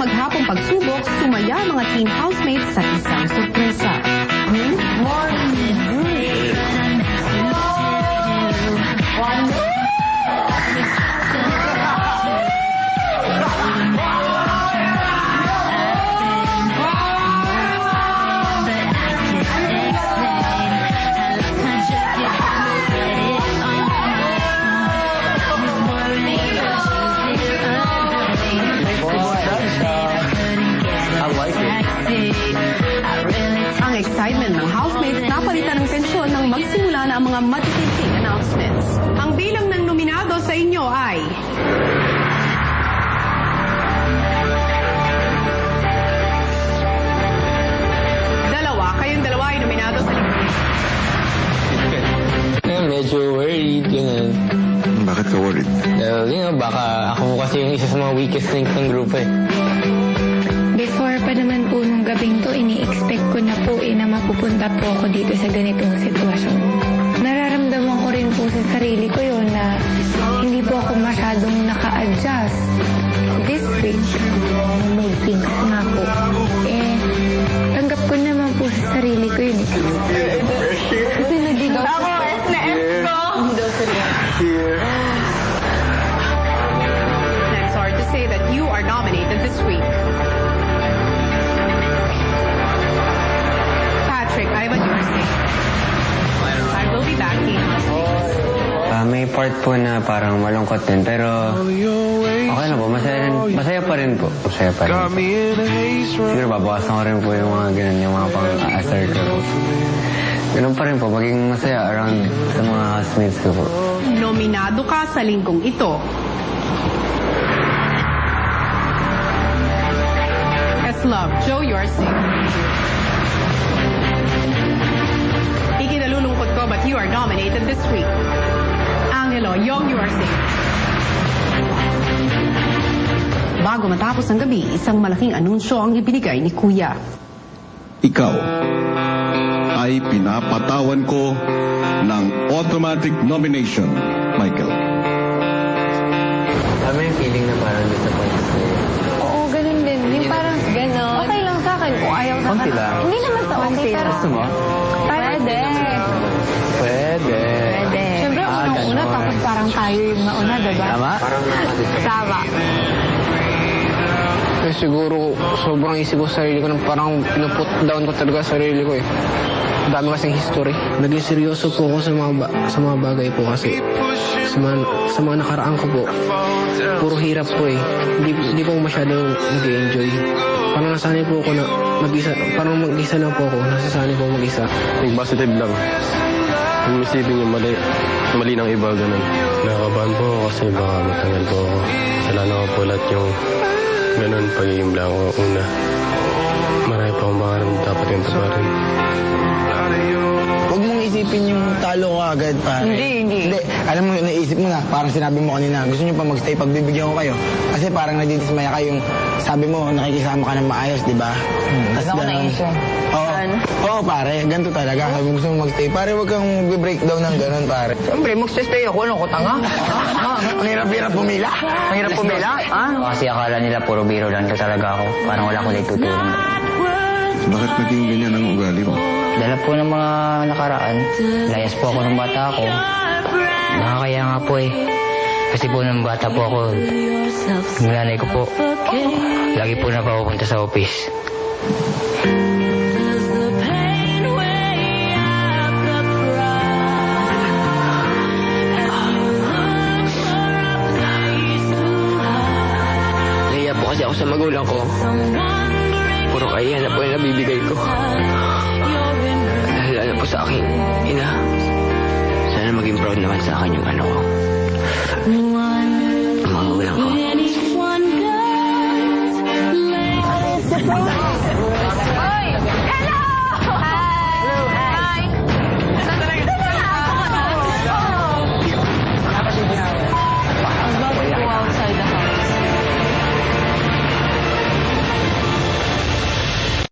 maghapong pagsubok, sumaya ang mga teen housemates sa isang sorpresa. Good morning! Ang excitement ng housemates napalitan ng tensyon nang magsimula na ang mga matititing announcements. Ang bilang ng nominado sa inyo ay... Kayong dalawa ay nominado sa lingkod. Medyo worried, ganun. Bakit ka worried? Dahil, baka ako kasi yung isa sa mga weakest link ng grupo eh. Before pa naman po nung gabing to, ini-expect ko na po na mapupunta po ako dito sa ganitong sitwasyon. Nararamdaman ko rin po sa sarili ko yun na hindi po ako masyadong naka-adjust. This week, mood things nga po. Tanggap ko naman po sa sarili ko yun. Kasi naging ako, na-F ko. Next, hard to say that you are nominated this week. Patrick, Ivan, you are safe. I will be back in May part po na parang malungkot din, pero okay na po, masaya pa rin po. Masaya pa rin po. Siguro babawasan ko rin po yung mga ganun, yung mga pang-assert ko po. Ganun pa rin po, maging masaya around sa mga housemates ko po. Nominado ka sa linggong ito. Love, Joe, you are safe. Ikinalulungkot ko, but you are nominated this week. Angelo, Young, you are safe. Bago matapos ang gabi, isang malaking anunsyo ang ibinigay ni Kuya. Ikaw ay pinapatawan ko ng automatic nomination, Michael. Tama yung feeling na parang disappointed sa'yo. Oo, ganun din. Yung parang gano'n. Okay lang sa akin kung ayaw sa Konti lang. Hindi naman sa okay, pero... Gusto mo? Pwede. Pwede. Siyempre, unang-una, tapos parang tayo yung nauna, diba? Tama? Tama. Eh, siguro, sobrang isip ko sa sarili ko na parang pinuput down ko talaga sa sarili ko eh. Dami kasing history. Naging seryoso po ako sa mga bagay po kasi sa mga nakaraan ko po, puro hirap po eh. Hindi po masyadong nag-enjoy. Parang nasanay po ako na mag-isa, parang mag-isa lang po ako. Nasasanay po mag-isa. Think positive lang. Yung isipin yung mali ng iba, ganun. Nakakabahan po ako kasi baka matanggal po ako. Sala na ako po lahat yung ganun, pagiging blanco una. Marami pa akong pangarap dapat yung tabarin. Huwag mong isipin yung talo ka agad, pare. Hindi. Alam mo, naisip mo na, parang sinabi mo kanina, gusto nyo pa magstay, pagbibigyan ko kayo. Kasi parang nadidismaya ka yung, sabi mo, nakikisama ka ng maayos, di ba? Tapos ako naisip. Oo, pare, ganito talaga. Sabi mo, gusto mo magstay. Pare, huwag kang breakdown ng ganun, pare. Siyempre, magstay ako. Ano ko, tanga? Ang hirap-hirap pumila. Ang hirap pumila? Kasi akala nila puro biro lang talaga ako. Parang wala ko na itutulong. Bakit naging ganyan ang ugali mo? Dala po ng mga nakaraan. Layas po ako ng bata ako. Nakakaya nga po eh. Kasi po ng bata po ako, yung nanay ko po, lagi po na papupunta sa office. Nahiya po kasi ako sa magulang ko. Puro kaya na po yung nabibigay ko. Dahil po sa akin, ina. Sana maging proud naman sa akin yung ano ko. Ang magulang ko.